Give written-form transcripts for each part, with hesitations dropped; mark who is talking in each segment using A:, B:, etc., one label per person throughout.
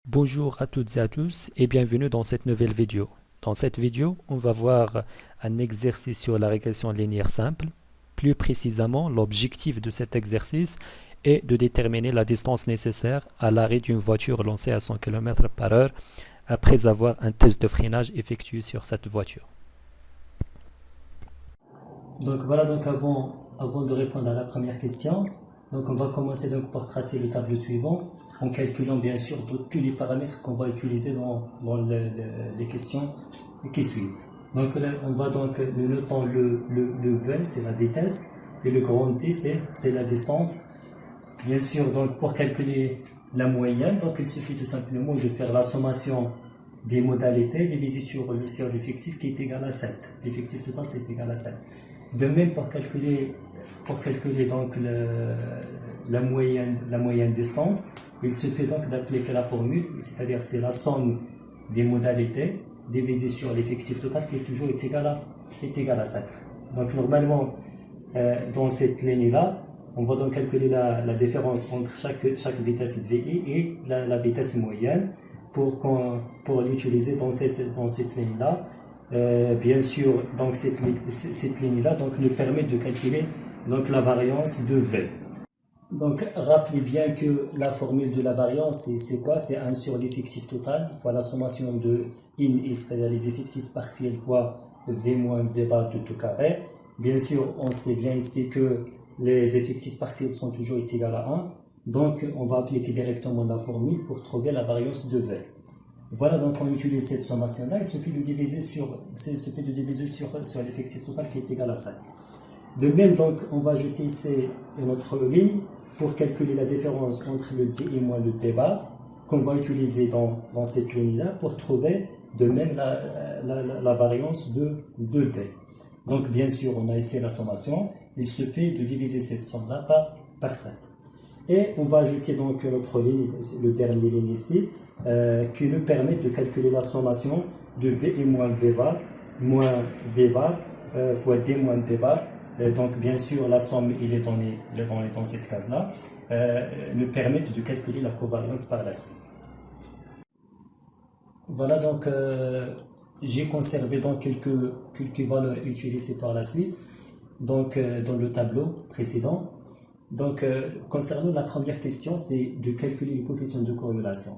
A: Bonjour à toutes et à tous et bienvenue dans cette nouvelle vidéo. Dans cette vidéo, on va voir un exercice sur la régression linéaire simple. Plus précisément, l'objectif de cet exercice est de déterminer la distance nécessaire à l'arrêt d'une voiture lancée à 100 km/h après avoir un test de freinage effectué sur cette voiture.
B: Donc voilà, avant de répondre à la première question, on va commencer par tracer le tableau suivant en calculant bien sûr tous les paramètres qu'on va utiliser dans les questions qui suivent. Donc là, on va nous notons le V, c'est la vitesse, et le grand T, c'est la distance. Bien sûr, pour calculer la moyenne, il suffit tout simplement de faire la sommation des modalités divisé sur le CR effectif qui est égal à 7. L'effectif total, c'est égal à 7. De même, pour calculer la moyenne distance, il suffit d'appliquer la formule, c'est-à-dire c'est la somme des modalités divisée sur l'effectif total qui est égal à 7. Donc normalement, dans cette ligne-là, on va donc calculer la différence entre chaque vitesse VI et la vitesse moyenne pour l'utiliser dans cette ligne-là. Bien sûr, cette ligne-là nous permet de calculer la variance de V. Donc, rappelez bien que la formule de la variance, c'est quoi? C'est 1 sur l'effectif total fois la sommation de in et c'est-à-dire les effectifs partiels fois V moins V bar de tout carré. Bien sûr, on sait bien ici que les effectifs partiels sont toujours égaux à 1. Donc, on va appliquer directement la formule pour trouver la variance de V. Voilà, donc on utilise cette sommation-là, il suffit de diviser sur l'effectif total qui est égal à 5. De même, on va ajouter ici une autre ligne pour calculer la différence entre le D et moins le D bar, qu'on va utiliser dans cette ligne-là pour trouver de même la variance de D. Donc, bien sûr, on a ici la sommation, il suffit de diviser cette somme-là par 7. Et on va ajouter notre ligne, le dernier ligne ici, qui nous permet de calculer la sommation de V et moins V bar fois D moins D bar. Donc bien sûr la somme il est donnée dans cette case-là, nous permet de calculer la covariance par la suite. Voilà, j'ai conservé quelques valeurs utilisées par la suite dans le tableau précédent. Concernant la première question, c'est de calculer le coefficient de corrélation.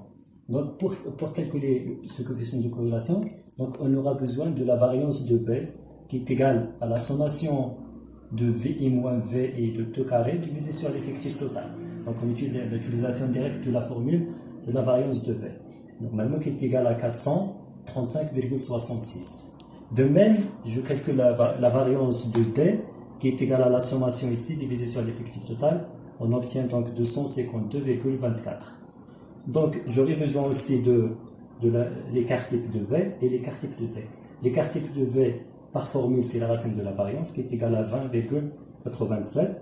B: Donc, pour calculer ce coefficient de corrélation, on aura besoin de la variance de V qui est égale à la sommation de V et moins V et de tout carré divisé sur l'effectif total. Donc, on utilise l'utilisation directe de la formule de la variance de V. Normalement, qui est égale à 435,66. De même, je calcule la variance de D qui est égale à la sommation ici divisée sur l'effectif total. On obtient donc 252,24. Donc, j'aurai besoin aussi de l'écart type de V et l'écart type de D. L'écart type de V, par formule, c'est la racine de la variance qui est égale à 20,87.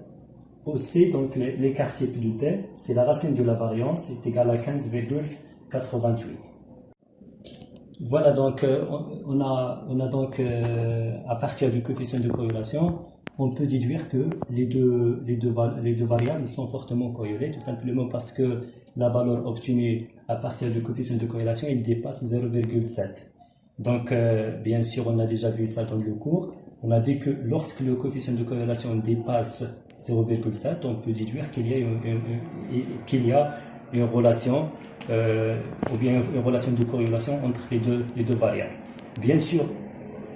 B: Aussi, l'écart type de D, c'est la racine de la variance, c'est égal à 15,88. Voilà, on a à partir du coefficient de corrélation, on peut déduire que les deux variables sont fortement corrélées, tout simplement parce que la valeur obtenue à partir du coefficient de corrélation, il dépasse 0,7. Donc, bien sûr, on a déjà vu ça dans le cours. On a dit que lorsque le coefficient de corrélation dépasse 0,7, on peut déduire qu'il y a une relation, ou bien une relation de corrélation entre les deux variables. Bien sûr,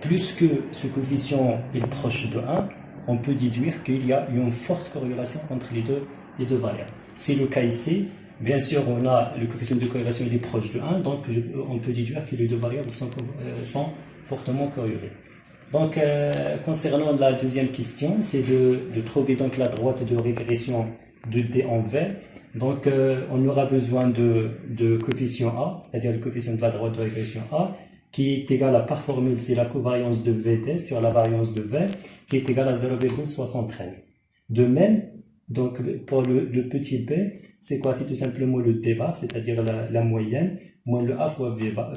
B: plus que ce coefficient est proche de 1, on peut déduire qu'il y a une forte corrélation entre les deux variables. C'est le cas ici. Bien sûr, on a le coefficient de corrélation il est proche de 1, donc on peut déduire que les deux variables sont fortement corrélées. Donc, concernant la deuxième question, c'est de trouver la droite de régression de D en V. Donc, on aura besoin de coefficient A, c'est-à-dire le coefficient de la droite de régression A, qui est égal à, par formule, c'est la covariance de VD sur la variance de V, qui est égal à 0,73. De même, pour le petit b, c'est quoi? C'est tout simplement le D bar, c'est-à-dire la moyenne, moins le A fois V bar,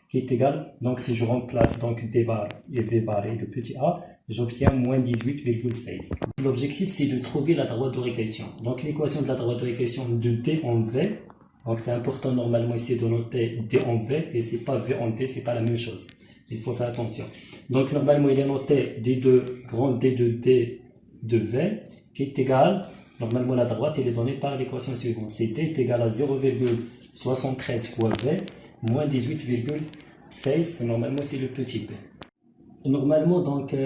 B: qui est égal, si je remplace D bar et V bar et le petit a, j'obtiens moins 18,16. L'objectif, c'est de trouver la droite de régression. Donc, l'équation de la droite de régression de D en V, Donc c'est important normalement ici de noter D en V et c'est pas V en D, c'est pas la même chose. Il faut faire attention. Donc normalement il est noté D2 grand D2D de V qui est égal, normalement la droite il est donné par l'équation suivante. C'est D est égal à 0,73 fois V moins 18,16. Normalement c'est le petit p. Normalement, donc,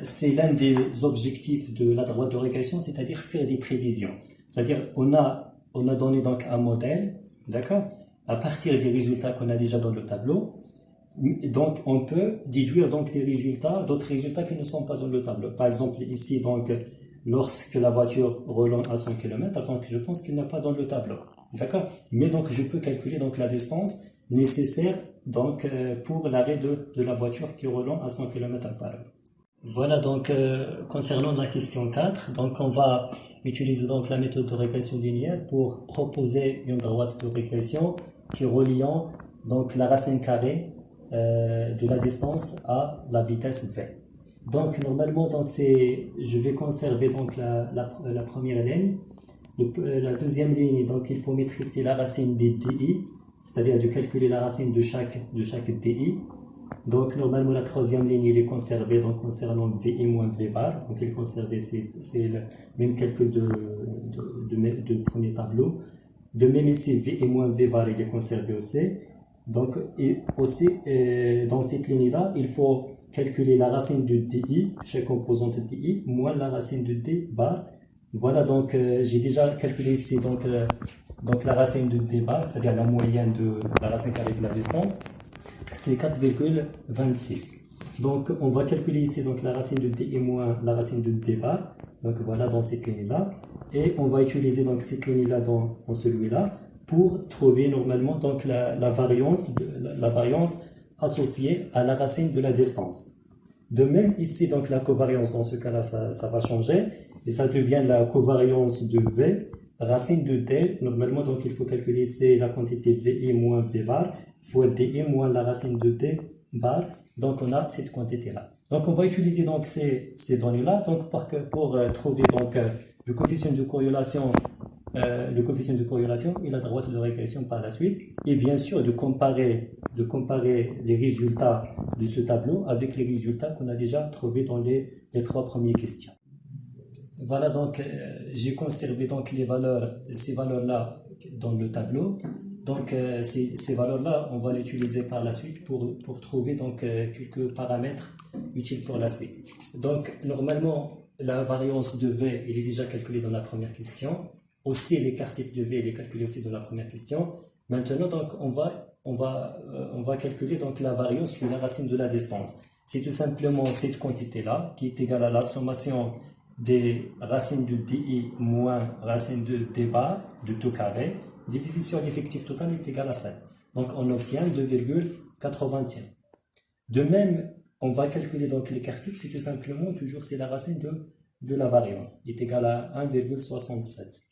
B: c'est l'un des objectifs de la droite de régression, c'est-à-dire faire des prévisions. C'est-à-dire, on a donné donc un modèle, d'accord, à partir des résultats qu'on a déjà dans le tableau. Donc, on peut déduire donc des résultats, d'autres résultats qui ne sont pas dans le tableau. Par exemple, ici, donc, lorsque la voiture roule à 100 km, donc, je pense qu'il n'est pas dans le tableau, d'accord. Mais donc, je peux calculer donc la distance nécessaire donc pour l'arrêt de la voiture qui roule à 100 km par heure. Voilà donc concernant la question 4, donc on va utiliser donc la méthode de régression linéaire pour proposer une droite de régression qui reliant donc la racine carrée de la distance à la vitesse v. Donc normalement donc je vais conserver donc la première ligne. La deuxième ligne, donc il faut mettre ici la racine des DI, c'est-à-dire de calculer la racine de chaque DI. Donc normalement la troisième ligne il est conservé donc concernant VI moins V bar, donc il est conservé, c'est le même calcul de premier tableau. De même ici VI moins V bar il est conservé aussi. Donc et aussi dans cette ligne là il faut calculer la racine de DI, chaque composante DI, moins la racine de D bar. Voilà, donc j'ai déjà calculé ici donc la racine de D bar, c'est-à-dire la moyenne de la racine carrée de la distance, c'est 4,26. Donc on va calculer ici donc la racine de D et moins la racine de D bar. Donc voilà dans cette ligne-là. Et on va utiliser donc cette ligne-là dans celui-là pour trouver normalement donc la variance associée à la racine de la distance. De même ici donc la covariance dans ce cas-là ça va changer. Et ça devient la covariance de V, racine de D. Normalement, donc, il faut calculer ici la quantité VI moins V bar, fois DI moins la racine de D bar. Donc, on a cette quantité-là. Donc, on va utiliser donc ces données-là donc, pour trouver donc, le coefficient de corrélation et la droite de régression par la suite. Et bien sûr, de comparer les résultats de ce tableau avec les résultats qu'on a déjà trouvés dans les 3 premières questions. Voilà, donc j'ai conservé donc ces valeurs-là dans le tableau. Donc ces valeurs-là, on va l'utiliser par la suite pour trouver donc quelques paramètres utiles pour la suite. Donc normalement, la variance de V, elle est déjà calculée dans la première question. Aussi, l'écart type de V, il est calculé aussi dans la première question. Maintenant, donc on va calculer donc la variance de la racine de la distance. C'est tout simplement cette quantité-là qui est égale à la sommation des racines de DI moins racine de D bar de tout carré, divisé sur l'effectif total est égal à 7. Donc on obtient 2,81. De même, on va calculer donc l'écart type, c'est tout simplement toujours c'est la racine de la variance, est égal à 1,67.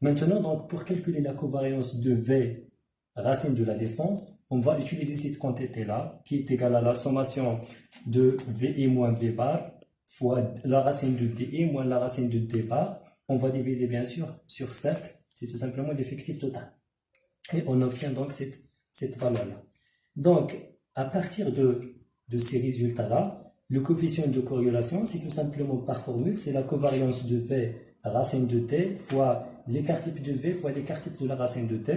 B: Maintenant, donc pour calculer la covariance de V, racine de la distance, on va utiliser cette quantité-là, qui est égale à la sommation de VI moins V bar, fois la racine de DI moins la racine de D bar. On va diviser bien sûr sur 7, c'est tout simplement l'effectif total. Et on obtient donc cette valeur-là. Donc, à partir de ces résultats-là, le coefficient de corrélation, c'est tout simplement par formule, c'est la covariance de V racine de T fois l'écart type de V fois l'écart type de la racine de T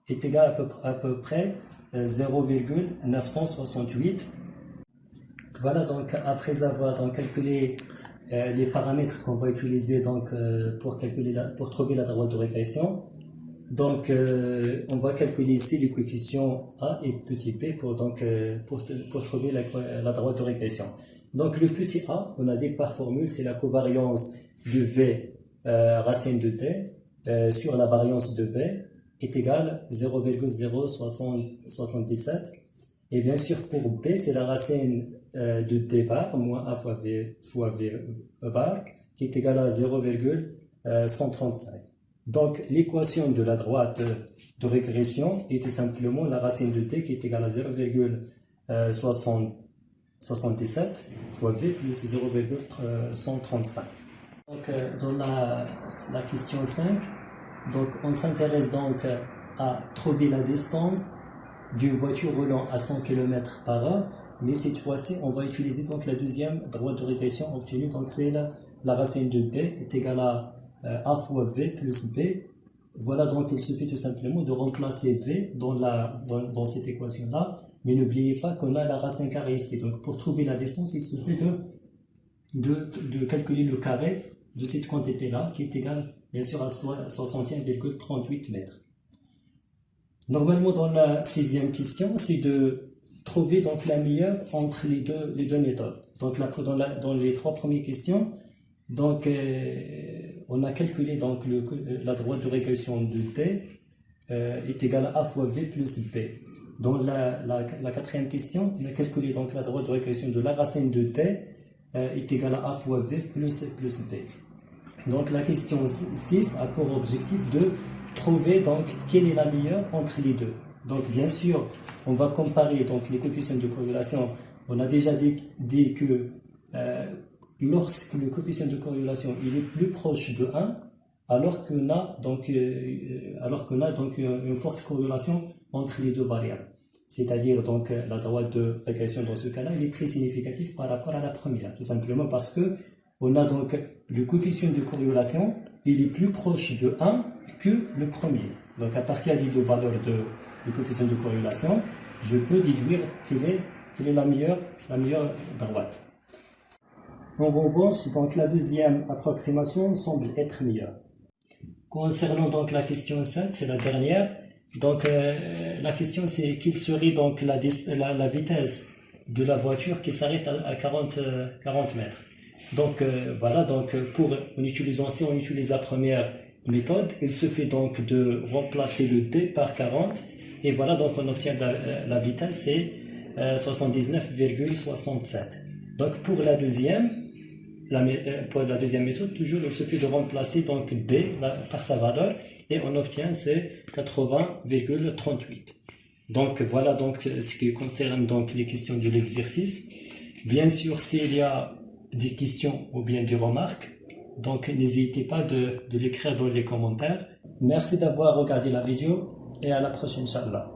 B: est égal à peu près 0,968. Voilà, donc après avoir donc calculé les paramètres qu'on va utiliser donc pour trouver la droite de régression, donc on va calculer ici les coefficients A et petit p pour trouver la droite de régression. Donc le petit a, on a dit par formule, c'est la covariance de V racine de t sur la variance de V est égale 0,077. Et bien sûr pour B, c'est la racine de D bar moins A fois V bar qui est égale à 0,135. Donc l'équation de la droite de régression est tout simplement la racine de t qui est égale à 0,77 fois v plus 0,135. Donc dans la question 5, donc on s'intéresse donc à trouver la distance d'une voiture roulant à 100 km/h, mais cette fois-ci, on va utiliser donc la deuxième droite de régression obtenue. Donc c'est la racine de d est égale à a fois v plus b. Voilà, donc il suffit tout simplement de remplacer v dans cette équation-là, mais n'oubliez pas qu'on a la racine carrée ici. Donc pour trouver la distance, il suffit de calculer le carré de cette quantité-là, qui est égale bien sûr à 61,38 mètres. Normalement, dans la sixième question, c'est de trouver donc la meilleure entre les deux méthodes. Donc dans les trois premières questions, donc on a calculé donc la droite de régression de t est égale à a fois v plus b. Dans la quatrième question, on a calculé donc la droite de régression de la racine de t est égale à a fois v plus b. Donc la question 6 a pour objectif de trouver donc quelle est la meilleure entre les deux. Donc bien sûr, on va comparer donc les coefficients de corrélation. On a déjà dit que lorsque le coefficient de corrélation il est plus proche de 1, alors qu'on a donc une forte corrélation entre les deux variables. C'est-à-dire donc la droite de régression dans ce cas-là, il est très significatif par rapport à la première, tout simplement parce que on a donc le coefficient de corrélation, il est plus proche de 1 que le premier. Donc à partir des deux valeurs du coefficient de corrélation, je peux déduire quelle est la meilleure droite. En revanche, donc la deuxième approximation semble être meilleure. Concernant donc la question 7, c'est la dernière. Donc la question c'est quelle serait donc la vitesse de la voiture qui s'arrête à 40 mètres. Donc voilà, donc si on utilise la première méthode, il suffit donc de remplacer le d par 40 et voilà, donc on obtient la vitesse, c'est 79,67. Donc pour la deuxième méthode, toujours il suffit de remplacer donc d par sa valeur et on obtient c'est 80,38. Donc voilà donc ce qui concerne donc les questions de l'exercice. Bien sûr, s'il y a des questions ou bien des remarques, donc n'hésitez pas de l'écrire dans les commentaires. Merci d'avoir regardé la vidéo et à la prochaine, Inch'Allah.